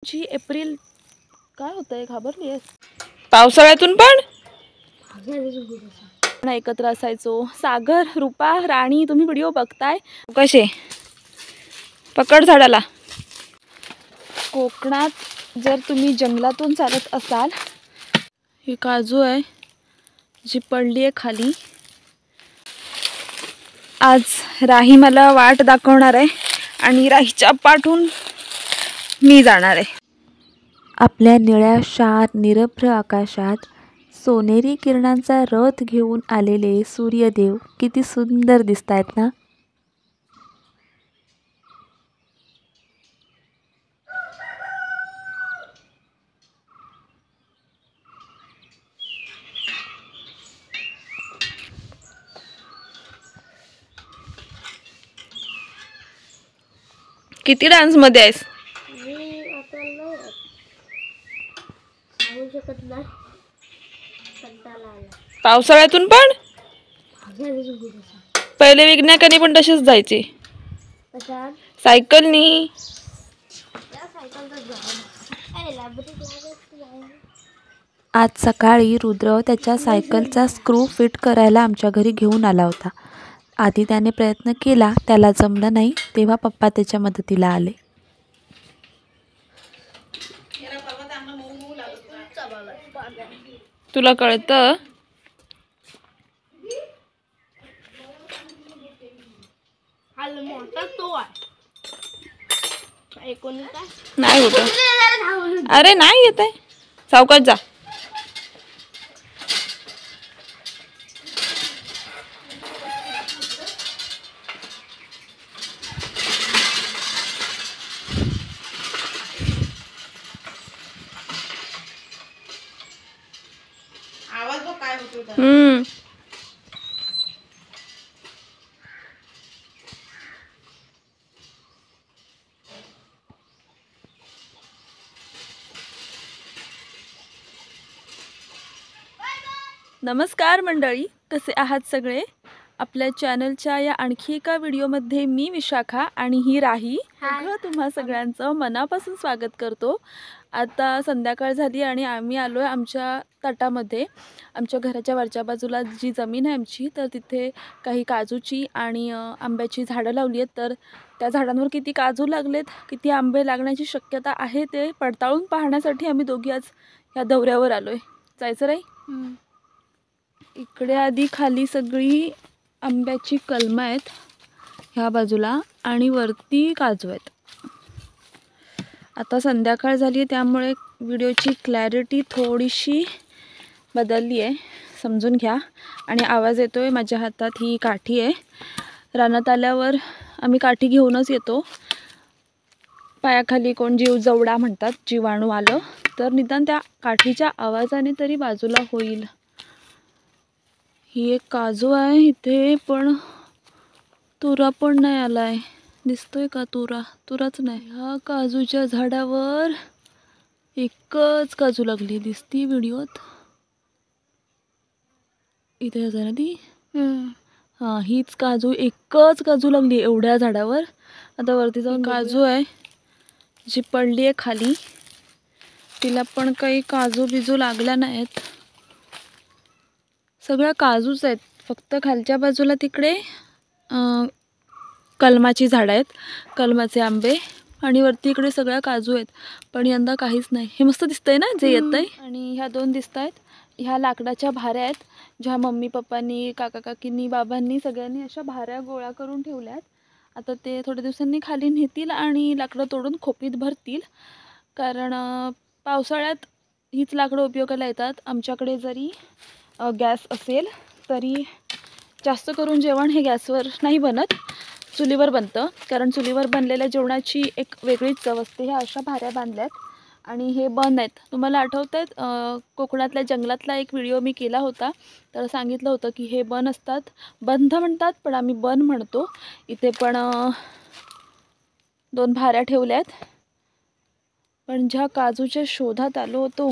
जी April काय होतंय घाबरली आहेस? पावसाळ्यातून पण एकत्र असायचो. सागर, रूपा, राणी तुम्ही व्हिडिओ बघताय कसे? पकड झाडाला. कोकणात जर तुम्ही जंगलातून चालत असाल, ही काजू आहे जी पडली आहे खाली. आज राही मला वाट दाखवणार आहे आणि राहीच्या पाठून मी जाणार आहे. आपल्या निळ्या शार निरभ्र आकाशात सोनेरी किरणांचा रथ घेऊन आलेले सूर्यदेव किती सुंदर दिसतायत ना. किती डान्स मध्ये आहेस? पावसाळ्यातून पण पहिले विज्ञाकाने पण तसेच जायचे सायकलनी. आज सकाळी रुद्र त्याच्या सायकलचा स्क्रू फिट करायला आमच्या घरी घेऊन आला होता. आधी त्याने प्रयत्न केला, त्याला जमलं नाही, तेव्हा पप्पा त्याच्या मदतीला आले. तुला कळतं? नाही होत. अरे नाही येत आहे, सावकाश जा. नमस्कार मंडळी, कसे आहात सगळे? आपल्या चॅनलच्या या आणखी एका व्हिडिओमध्ये मी विशाखा आणि ही राही तुम्हा सगळ्यांचं मनापासून स्वागत करतो. आता संध्याकाळ झाली आणि आम्ही आलो आहे आमच्या तटामध्ये. आमच्या घराच्या वरच्या बाजूला जी जमीन आहे आमची, तर तिथे काही काजूची आणि आंब्याची झाडं लावली आहेत. तर त्या झाडांवर किती काजू लागलेत, किती आंबे लागण्याची शक्यता आहे ते पडताळून पाहण्यासाठी आम्ही दोघी आज या दौऱ्यावर आलो आहे. जायचं राही? इकडे आधी खाली सगळी आंब्याची कलमं आहेत ह्या बाजूला आणि वरती काजू आहेत. आता संध्याकाळ झाली आहे त्यामुळे व्हिडिओची क्लॅरिटी थोडीशी बदलली आहे, समजून घ्या. आणि आवाज येतोय, माझ्या हातात ही काठी आहे. रानात आल्यावर आम्ही काठी घेऊनच येतो. पायाखाली कोण जीव जवडा म्हणतात, जीवाणू आलं तर निदान त्या काठीच्या आवाजाने तरी बाजूला होईल. ही एक काजू आहे इथे, पण तुरा पण नाही आलाय. दिसतोय का तुरा? तुराच नाही. ह्या काजूच्या झाडावर एकच काजू लागली दिसती व्हिडिओत. इथे जरा ती हां, हीच काजू, एकच काजू लागली एवढ्या झाडावर. आता वरती जाऊन काजू आहे जी पडली आहे खाली, तिला पण काही काजू बिजू लागल्या नाहीत. सगळ्या काजूच आहेत, फक्त खालच्या बाजूला तिकडे कलमाची झाडं आहेत, कलमाचे आंबे, आणि वरती इकडे सगळ्या काजू आहेत. पण यंदा काहीच नाही. हे मस्त दिसतंय ना जे येतंय. आणि ह्या दोन दिसत आहेत, ह्या लाकडाच्या भाऱ्या आहेत ज्या मम्मी पप्पांनी, काका काकींनी, बाबांनी सगळ्यांनी अशा भाऱ्या गोळा करून ठेवल्या आहेत. आता ते थोड्या दिवसांनी खाली नेतील आणि लाकडं तोडून खोपीत भरतील. कारण पावसाळ्यात हीच लाकडं उपयोगाला येतात. आमच्याकडे जरी गॅस असेल तरी जास्त करून जेवण हे गॅसवर नाही बनत, चुलीवर बनतं. कारण चुलीवर बनलेल्या जेवणाची एक वेगळीच चव असते. ह्या अशा भाऱ्या बांधल्यात आणि हे बंद आहेत. तुम्हाला आठवत आहेत, कोकणातल्या जंगलातला एक व्हिडिओ मी केला होता, तर सांगितलं होतं की हे बन असतात. बंध म्हणतात पण आम्ही बन म्हणतो. इथे पण दोन भाऱ्या ठेवल्या आहेत. पण ज्या काजूच्या शोधात आलो होतो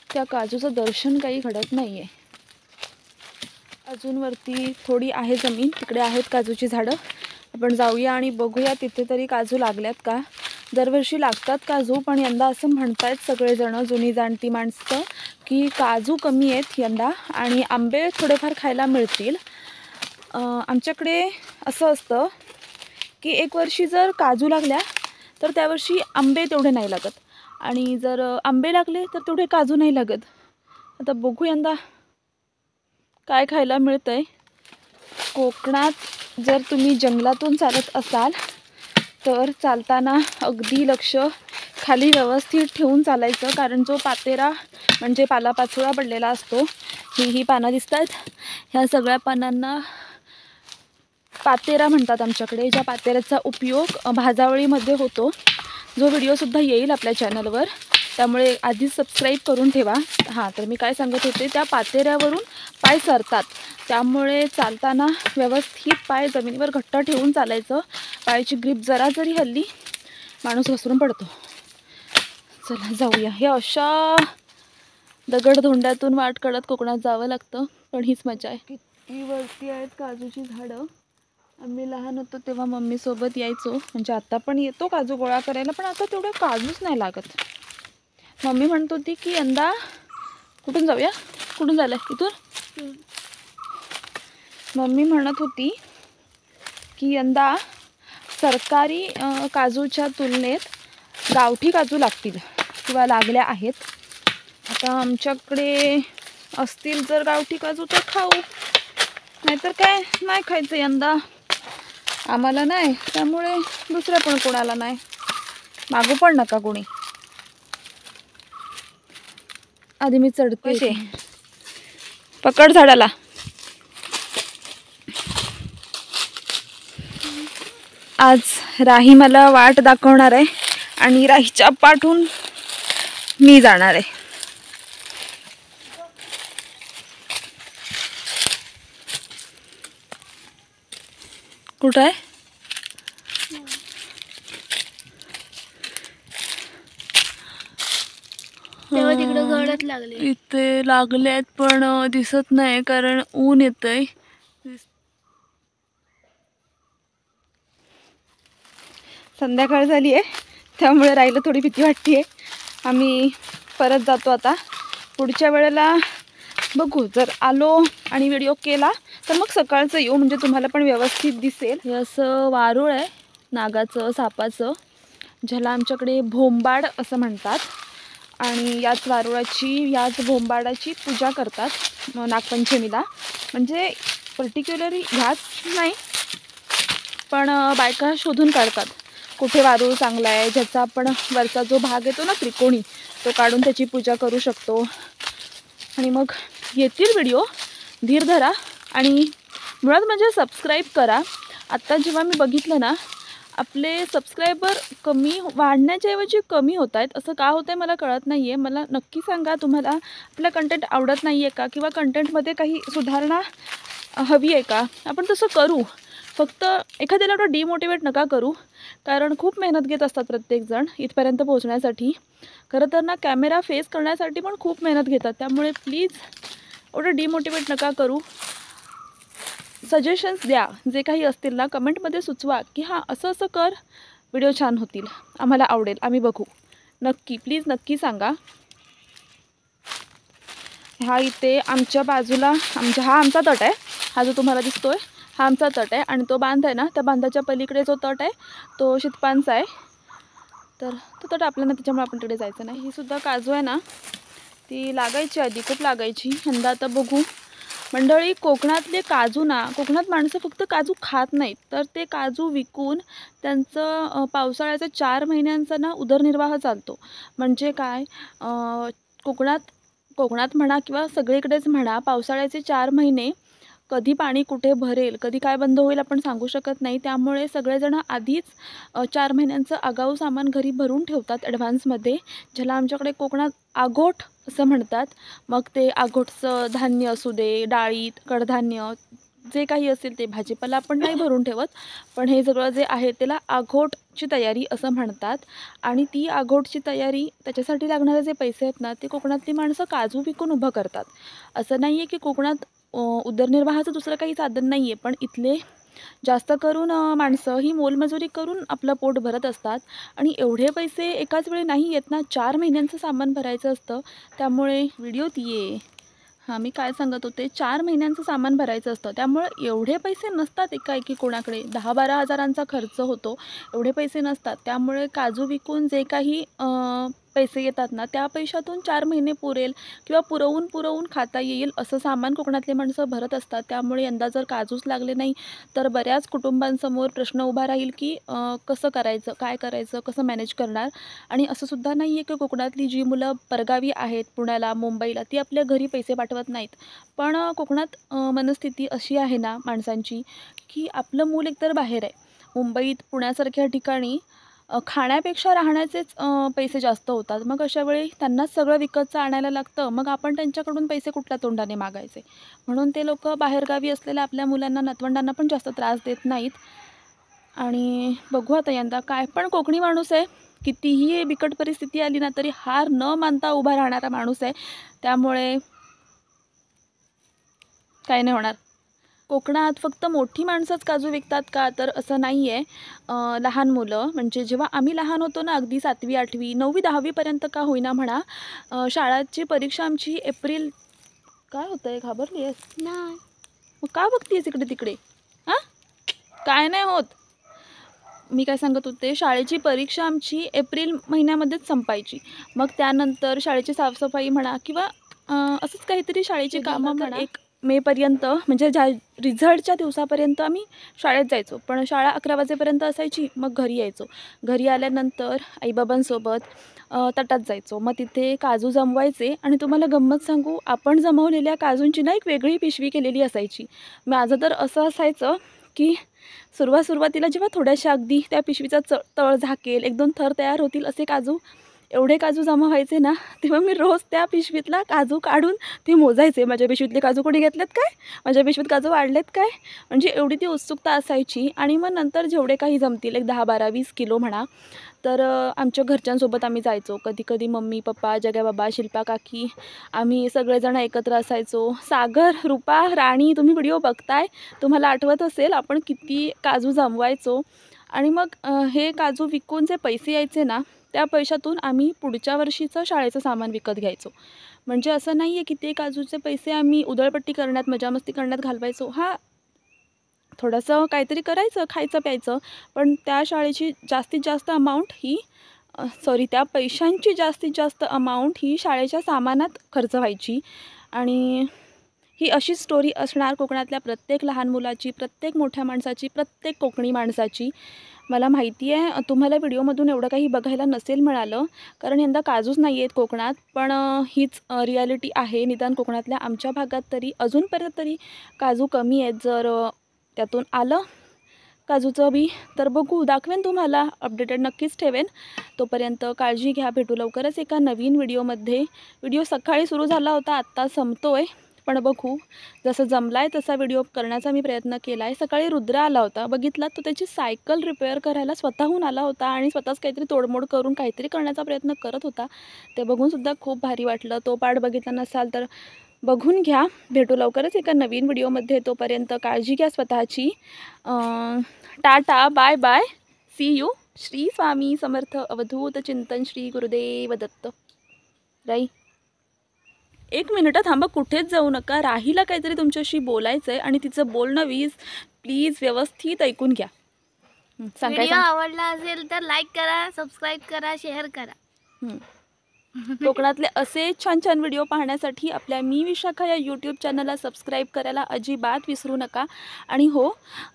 त्या काजूचं दर्शन काही घडत नाही आहे. अजून वरती थोडी आहे जमीन, तिकडे आहेत काजूची झाडं. आपण जाऊया आणि बघूया तिथे तरी काजू लागल्यात का. दरवर्षी लागतात काजू, पण यंदा असं म्हणतायत सगळेजण, जुनी जाणती माणसं, की काजू कमी आहेत यंदा आणि आंबे थोडेफार खायला मिळतील. आमच्याकडे असं असतं की एक वर्षी जर काजू लागल्या तर त्यावर्षी आंबे तेवढे नाही लागत, आणि जर आंबे लागले तर तेवढे काजू नाही लागत. आता बघू यंदा काय खायला मिळतंय. कोकणात जर तुम्ही जंगलातून चालत असाल तर चालताना अगदी लक्ष खाली व्यवस्थित ठेवून चालायचं, कारण जो पातेरा म्हणजे पालापाचोळा पडलेला असतो, ही पानं दिसत आहेत, ह्या सगळ्या पानांना पातेरा म्हणतात आमच्याकडे. ज्या पातेऱ्याचा उपयोग भाजावळीमध्ये होतो, जो व्हिडिओसुद्धा येईल आपल्या चॅनलवर, त्यामुळे आधीच सबस्क्राईब करून ठेवा. हां, तर मी काय सांगत होते, त्या पातेऱ्यावरून पाय सरतात, त्यामुळे चालताना व्यवस्थित पाय जमिनीवर घट्ट ठेवून चालायचं. पायाची ग्रीप जरा जरी हल्ली माणूस घसरून पडतो. चला जाऊया. हे अशा दगडधोंड्यातून वाट काढत कोकणात जावं लागतं, पण हीच मजा आहे. किती वरती आहेत काजूची झाडं. आम्ही लहान होतो तेव्हा मम्मीसोबत यायचो, म्हणजे आता पण येतो काजू गोळा करायला, पण आता तेवढे काजूच नाही लागत. मम्मी म्हणत होती की यंदा कुठून जाऊया, कुठून झालं इथून, मम्मी म्हणत होती की यंदा सरकारी काजूच्या तुलनेत गावठी काजू लागतील किंवा लागल्या आहेत. आता आमच्याकडे असतील जर गावठी काजू तर खाऊ, नाहीतर काय नाही खायचं यंदा. आम्हाला नाही, त्यामुळे दुसऱ्या पण कोणाला नाही, मागू पण नका कोणी. आधी मी चढते. पकड झाडाला. आज राही मला वाट दाखवणार आहे आणि राहीच्या पाठून मी जाणार आहे. कुठं आहे? तेव्हा तिकडे गडच लागले. इथे लागले आहेत पण दिसत नाही, कारण ऊन येतंय. संध्याकाळ झाली आहे, त्यामुळे राहिलं थोडी भीती वाटते. आम्ही परत जातो आता. पुढच्या वेळेला बघू, जर आलो आणि व्हिडिओ केला तर मग सकाळचं येऊ, म्हणजे तुम्हाला पण व्यवस्थित दिसेल. हे असं वारूळ आहे नागाचं, सापाचं, ज्याला आमच्याकडे भोंबाड असं म्हणतात, आणि याच वारुळाची, याच भोंबाडाची पूजा करतात नागपंचमीला. म्हणजे पर्टिक्युलरली ह्याच नाही, पण बायका शोधून काढतात कुठे वारूळ चांगला आहे, ज्याचा आपण वरचा जो भाग येतो ना त्रिकोणी, तो काढून त्याची पूजा करू शकतो. आणि मग येतील व्हिडिओ, धीर धरा आणि मुळात म्हणजे सबस्क्राईब करा. आत्ता जेव्हा मी बघितलं ना, आपले सबस्क्रायबर वाढण्याच्या ऐवजी कमी होत आहेत. असं का होतं आहे मला कळत नाही आहे. मला नक्की सांगा, तुम्हाला आपला कंटेंट आवडत नाही आहे का, किंवा कंटेंटमध्ये काही सुधारणा हवी आहे का? आपण तसं करू, फक्त एखाद्याला एवढं डिमोटिवेट नका करू, कारण खूप मेहनत घेत असतात प्रत्येकजण इथपर्यंत पोहोचण्यासाठी. खरं तर ना, कॅमेरा फेस करण्यासाठी पण खूप मेहनत घेतात, त्यामुळे प्लीज एवढं डिमोटिवेट नका करू. सजेशन्स द्या, जे काही असतील ना कमेंटमध्ये सुचवा की हां असं असं कर, व्हिडिओ छान होतील, आम्हाला आवडेल, आम्ही बघू. नक्की प्लीज नक्की सांगा. हा इथे आमच्या बाजूला हा आमचा तट आहे. हा जो तुम्हाला दिसतोय हा आमचा तट आहे, आणि तो बांध आहे ना, त्या बांधाच्या पलीकडे जो तट आहे तो शीतपानचा आहे. तर तो तट आपल्याला, त्याच्यामुळे आपण तिकडे जायचं नाही. ही सुद्धा काजू आहे ना, ती लागायची आधी, खूप लागायची. यंदा आता बघू. मंडळी, कोकणातले काजू ना, कोकणात माणसं फक्त काजू खात नाहीत, तर ते काजू विकून त्यांचं पावसाळ्याचा 4 महिन्यांचा ना उदरनिर्वाह चालतो. म्हणजे काय, कोकणात म्हणा किंवा सगळीकडेच म्हणा, पावसाळ्याचे 4 महिने कधी पाणी कुठे भरेल, कधी काय बंद होईल आपण सांगू शकत नाही. त्यामुळे सगळेजण आधीच 4 महिन्यांचं आगाऊ सामान घरी भरून ठेवतात ॲडव्हान्समध्ये, ज्याला आमच्याकडे कोकणात आघोट असं म्हणतात. मग ते आघोटचं धान्य असू दे, डाळी, कडधान्य, जे काही असेल ते. भाजीपाला आपण नाही भरून ठेवत, पण हे सगळं जे आहे त्याला आघोटची तयारी असं म्हणतात. आणि ती आघोटची तयारी, त्याच्यासाठी लागणारे जे पैसे आहेत ना, ते कोकणातली माणसं काजू विकून उभं करतात. असं नाही आहे की कोकणात उदरनिर्वाहाचं दुसरं काही साधन नाही आहे, पण इथले जास्त करून माणसं ही मोलमजुरी करून आपलं पोट भरत असतात आणि एवढे पैसे एकाच वेळी नाही येत ना. 4 महिन्यांचं सामान भरायचं असतं. त्यामुळे व्हिडिओत ये हां, मी काय सांगत होते, 4 महिन्यांचं सामान भरायचं असतं. त्यामुळे एवढे पैसे नसतात एकाएकी कोणाकडे. 10-12 हजारांचा खर्च होतो, एवढे पैसे नसतात. त्यामुळे काजू विकून जे काही पैसे येतात ना, त्या पैशातून 4 महिने पुरेल किंवा पुरवून खाता येईल असं सामान कोकणातले माणसं भरत असतात. त्यामुळे यंदा जर काजूच लागले नाही तर बऱ्याच कुटुंबांसमोर प्रश्न उभा राहील की कसं करायचं, काय करायचं, कसं मॅनेज करणार. आणि असं सुद्धा नाही आहे की कोकणातली जी मुलं परगावी आहेत, पुण्याला, मुंबईला, ती आपल्या घरी पैसे पाठवत नाहीत. पण कोकणात मनस्थिती अशी आहे ना माणसांची की आपलं मूल एकतर बाहेर आहे. मुंबईत, पुण्यासारख्या ठिकाणी खाण्यापेक्षा राहण्याचेच पैसे जास्त होतात. मग अशा वेळी त्यांनाच सगळं विकतचं आणायला लागतं. मग आपण त्यांच्याकडून पैसे कुठल्या तोंडाने मागायचे. म्हणून ते लोकं बाहेरगावी असलेल्या आपल्या मुलांना, नातवंडांना पण जास्त त्रास देत नाहीत. आणि बघू आता यंदा काय. पण कोकणी माणूस आहे, कितीही बिकट परिस्थिती आली ना तरी हार न मानता उभा राहणारा माणूस आहे. त्यामुळे काय नाही होणार. कोकणात फक्त मोठी माणसंच काजू विकतात का, तर असं नाही आहे. लहान मुलं, म्हणजे जेव्हा आम्ही लहान होतो ना, अगदी 7वी 8वी 9वी 10वीपर्यंत का होईना म्हणा, शाळेची परीक्षा आमची एप्रिल, काय होतं आहे, घाबरली आहेस? नाही. मग का बघतीयेस इकडे तिकडे? हां, काय नाही होत. मी काय सांगत होते, शाळेची परीक्षा आमची एप्रिल महिन्यामध्येच संपायची. मग त्यानंतर शाळेची साफसफाई म्हणा किंवा असंच काहीतरी शाळेची कामं म्हणा, 1 मेपर्यंत, म्हणजे ज्या रिझल्टच्या दिवसापर्यंत आम्ही शाळेत जायचो. पण शाळा 11 वाजेपर्यंत असायची. मग घरी यायचो. घरी आल्यानंतर आईबाबांसोबत तटात जायचो. मग तिथे काजू जमवायचे आणि तुम्हाला गंमत सांगू, आपण जमवलेल्या काजूंची ना एक वेगळी पिशवी केलेली असायची. माझं तर असं असायचं की सुरुवातीला जेव्हा थोड्याशा अगदी त्या पिशवीचा तळ झाकेल, 1-2 थर तयार होतील असे काजू, एवढे काजू जमा व्हायचे ना, तेव्हा मी रोज त्या पिशवीतला काजू काढून ते मोजायचे. माझ्या पिशवीतले काजू कोणी घेतलेत काय? माझ्या पिशवीत काजू वाढलेत काय? म्हणजे एवढी ती उत्सुकता असायची. आणि मग नंतर जेवढे काही जमतील, एक 10, 12, 20 किलो म्हणा, तर आमच्या घरच्यांसोबत आम्ही जायचो. कधी-कधी मम्मी, पप्पा, जग्याबाबा, शिल्पा काकी, आम्ही सगळेजण एकत्र असायचो. सागर, रुपा, राणी, तुम्ही व्हिडिओ बघताय, तुम्हाला आठवत असेल आपण किती काजू जमवायचो. आणि मग हे काजू विकून जे पैसे यायचे ना, त्या पैशातून आम्ही पुढच्या वर्षीचं शाळेचं सामान विकत घ्यायचो. म्हणजे असं नाही आहे की ते काजूचे पैसे आम्ही उधळपट्टी करण्यात, मजामस्ती करण्यात घालवायचो. हां, थोडंसं काहीतरी करायचं, खायचं प्यायचं, पण त्या शाळेची जास्तीत जास्त अमाऊंट ही त्या पैशांची जास्तीत जास्त अमाऊंट ही शाळेच्या सामानात खर्च व्हायची. आणि ही अशी स्टोरी असणार कोकणातल्या प्रत्येक लहान मुलाची, प्रत्येक मोठ्या माणसाची, प्रत्येक कोकणी माणसाची. मला माहिती आहे तुम्हाला व्हिडिओमधून एवढं काही बघायला नसेल मिळालं, कारण यंदा काजूच नाही आहेत कोकणात. पण हीच रिॲलिटी आहे. निदान कोकणातल्या आमच्या भागात तरी अजूनपर्यंत तरी काजू कमी आहेत. जर त्यातून आलं काजूचं बी तर बघू, दाखवेन तुम्हाला, अपडेटेड नक्कीच ठेवेन. तोपर्यंत काळजी घ्या. भेटू लवकरच एका नवीन व्हिडिओमध्ये. व्हिडिओ सकाळी सुरू झाला होता, आत्ता संपतोय. पण बघू, जसं जमला आहे तसा व्हिडिओ करण्याचा मी प्रयत्न केला आहे. सकाळी रुद्र आला होता, बघितला, तो त्याची सायकल रिपेअर करायला स्वतःहून आला होता आणि स्वतःच काहीतरी तोडमोड करून काहीतरी करण्याचा प्रयत्न करत होता. ते बघूनसुद्धा खूप भारी वाटलं. तो पार्ट बघितला नसाल तर बघून घ्या. भेटू लवकरच एका नवीन व्हिडिओमध्ये. तोपर्यंत काळजी घ्या स्वतःची. Tata, bye bye, see you. Shri Swami Samarth. Avadhoot Chintan. Shri Gurudev Datta. राई, 1 मिनिटं थांबा, कुठेच जाऊ नका. राहीला काहीतरी तुमच्याशी बोलायचं आहे आणि तिचं बोलणं प्लीज व्यवस्थित ऐकून घ्या. व्हिडिओ आवडला असेल तर लाईक करा, सबस्क्राईब करा, शेअर करा. कोकणातले असे छान छान व्हिडिओ पाहण्यासाठी आपल्या मी विशाखा या यूट्यूब चॅनलला सबस्क्राईब करायला अजिबात विसरू नका. आणि हो,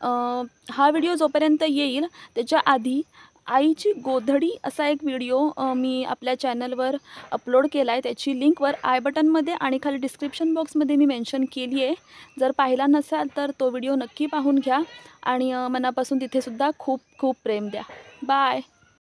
हा व्हिडिओ जोपर्यंत येईल त्याच्या आधी आईची गोधडी असा एक व्हिडिओ मी आपल्या चॅनलवर अपलोड केला आहे. त्याची लिंकवर आय बटनमध्ये आणि खाली डिस्क्रिप्शन बॉक्समध्ये मी मेन्शन केली आहे. जर पाहिला नसाल तर तो व्हिडिओ नक्की पाहून घ्या आणि मनापासून तिथेसुद्धा खूप खूप प्रेम द्या. बाय.